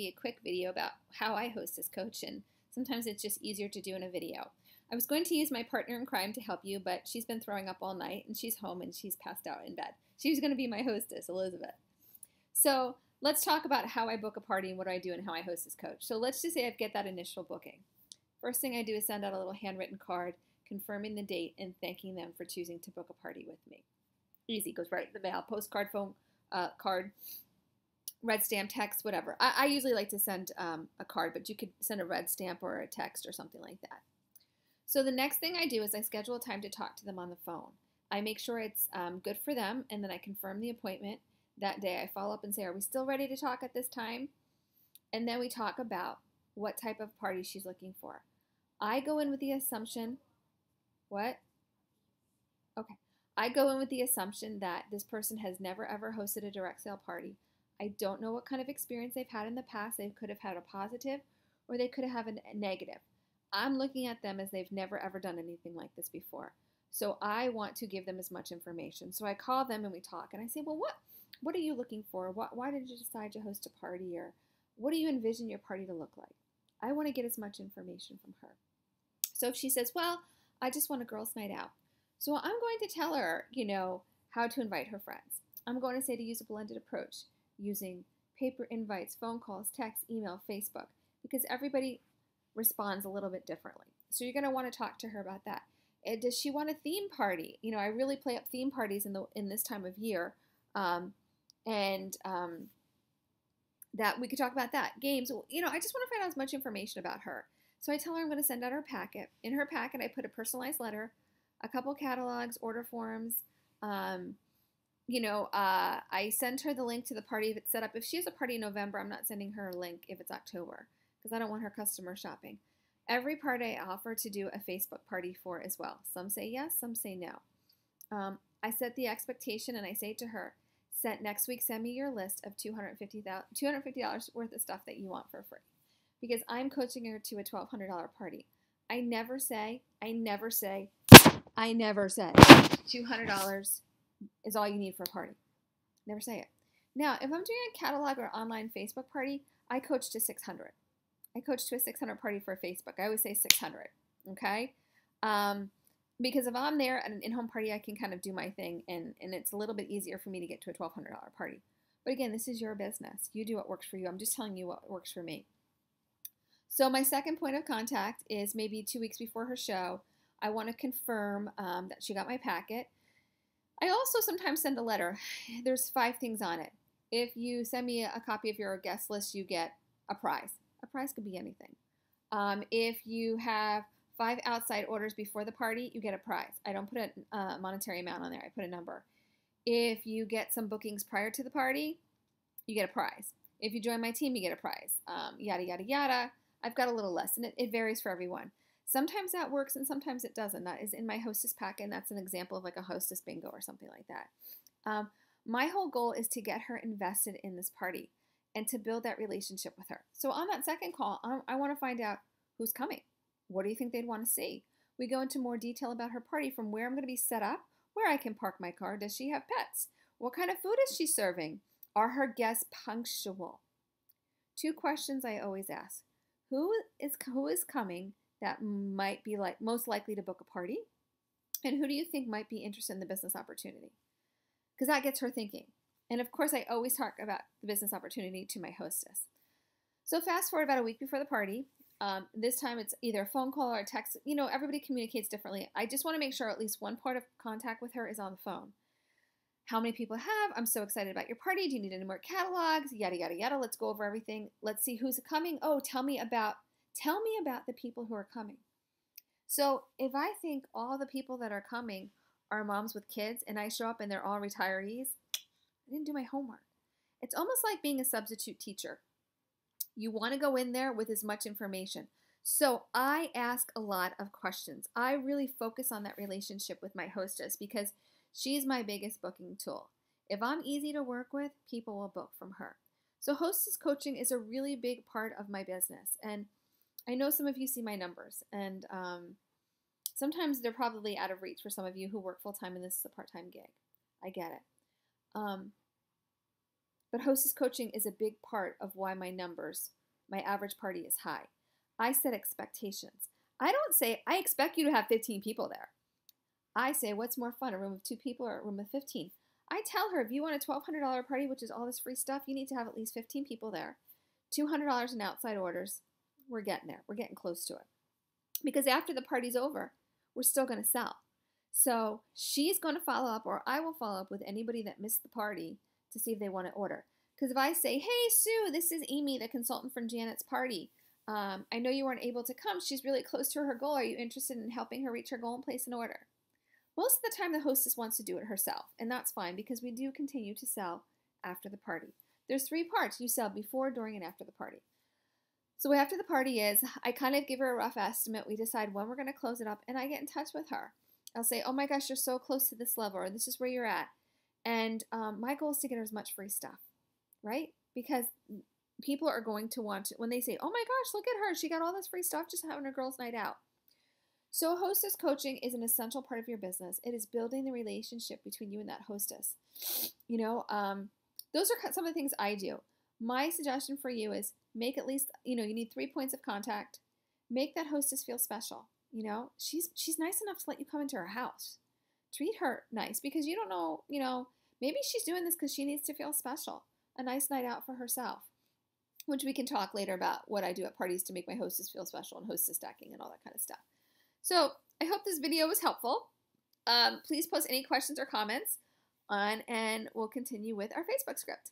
A quick video about how I hostess coach, and sometimes it's just easier to do in a video. I was going to use my partner in crime to help you, but she's been throwing up all night and she's home and she's passed out in bed. She's going to be my hostess, Elizabeth. So let's talk about how I book a party and what do I do and how I hostess coach. So let's just say I get that initial booking. First thing I do is send out a little handwritten card confirming the date and thanking them for choosing to book a party with me. Easy, goes right in the mail, postcard, phone card, red stamp, text, whatever. I usually like to send a card, but you could send a red stamp or a text or something like that. So the next thing I do is I schedule a time to talk to them on the phone. I make sure it's good for them, and then I confirm the appointment that day. I follow up and say, are we still ready to talk at this time? And then we talk about what type of party she's looking for. I go in with the assumption, what? Okay. I go in with the assumption that this person has never ever hosted a direct sale party. I don't know what kind of experience they've had in the past. They could have had a positive or they could have a negative. I'm looking at them as they've never ever done anything like this before. So I want to give them as much information. So I call them and we talk and I say, well, what are you looking for? Why did you decide to host a party? Or what do you envision your party to look like? I want to get as much information from her. So if she says, well, I just want a girls' night out. So I'm going to tell her, how to invite her friends. I'm going to say to use a blended approach using paper invites, phone calls, text, email, Facebook, because everybody responds a little bit differently. So you're going to want to talk to her about that. Does she want a theme party? I really play up theme parties in this time of year, that we could talk about that. Games, I just want to find out as much information about her. So I tell her I'm going to send out her packet. In her packet, I put a personalized letter, a couple catalogs, order forms. I send her the link to the party if it's set up. If she has a party in November, I'm not sending her a link if it's October because I don't want her customer shopping. Every party I offer to do a Facebook party for as well. Some say yes, some say no. I set the expectation and I say to her, next week send me your list of $250 worth of stuff that you want for free. Because I'm coaching her to a $1,200 party. I never say $200 is all you need for a party. Never say it. Now, if I'm doing a catalog or online Facebook party, I coach to 600. I coach to a 600 party for Facebook. I always say 600, okay? Because if I'm there at an in-home party, I can kind of do my thing, and it's a little bit easier for me to get to a $1,200 party. But again, this is your business. You do what works for you. I'm just telling you what works for me. So my second point of contact is maybe 2 weeks before her show. I want to confirm that she got my packet. I also sometimes send a letter. There's 5 things on it. If you send me a copy of your guest list, you get a prize. A prize could be anything. If you have 5 outside orders before the party, you get a prize. I don't put a monetary amount on there. I put a number. If you get some bookings prior to the party, you get a prize. If you join my team, you get a prize. Yada, yada, yada. I've got a little less, and it varies for everyone. Sometimes that works, and sometimes it doesn't. That is in my hostess packet, and that's an example of like a hostess bingo or something like that. My whole goal is to get her invested in this party and to build that relationship with her. So on that second call, I want to find out who's coming. What do you think they'd want to see? We go into more detail about her party, from where I'm going to be set up, where I can park my car. Does she have pets? What kind of food is she serving? Are her guests punctual? 2 questions I always ask. Who is coming that might be most likely to book a party? And who do you think might be interested in the business opportunity? Because that gets her thinking. And of course, I always talk about the business opportunity to my hostess. So fast forward about a week before the party. This time it's either a phone call or a text. Everybody communicates differently. I just want to make sure at least one part of contact with her is on the phone. How many people have? I'm so excited about your party. Do you need any more catalogs? Yada, yada, yada. Let's go over everything. Let's see who's coming. Oh, tell me about the people who are coming. So if I think all the people that are coming are moms with kids and I show up and they're all retirees, I didn't do my homework. It's almost like being a substitute teacher. You want to go in there with as much information. So I ask a lot of questions. I really focus on that relationship with my hostess because she's my biggest booking tool. If I'm easy to work with, people will book from her. So hostess coaching is a really big part of my business. And I know some of you see my numbers, and sometimes they're probably out of reach for some of you who work full-time and this is a part-time gig. I get it. But hostess coaching is a big part of why my average party is high. I set expectations. I don't say, I expect you to have 15 people there. I say, what's more fun, a room of 2 people or a room of 15? I tell her, if you want a $1,200 party, which is all this free stuff, you need to have at least 15 people there. $200 in outside orders. We're getting there. We're getting close to it. Because after the party's over, we're still going to sell. So she's going to follow up, or I will follow up with anybody that missed the party to see if they want to order. Because if I say, hey, Sue, this is Amy, the consultant from Janet's party. I know you weren't able to come. She's really close to her goal. Are you interested in helping her reach her goal and place an order? Most of the time, the hostess wants to do it herself, and that's fine because we do continue to sell after the party. There's 3 parts. You sell before, during, and after the party. So after the party is, I kind of give her a rough estimate. We decide when we're going to close it up, and I get in touch with her. I'll say, oh my gosh, you're so close to this level, or this is where you're at. And my goal is to get her as much free stuff, right? Because people are going to want to, when they say, oh my gosh, look at her. She got all this free stuff just having her girls' night out. So hostess coaching is an essential part of your business. It is building the relationship between you and that hostess. You know, those are some of the things I do. My suggestion for you is make at least, you need 3 points of contact. Make that hostess feel special. She's nice enough to let you come into her house. Treat her nice because you don't know, maybe she's doing this because she needs to feel special. A nice night out for herself, which we can talk later about what I do at parties to make my hostess feel special and hostess stacking and all that kind of stuff. So I hope this video was helpful. Please post any questions or comments and we'll continue with our Facebook script.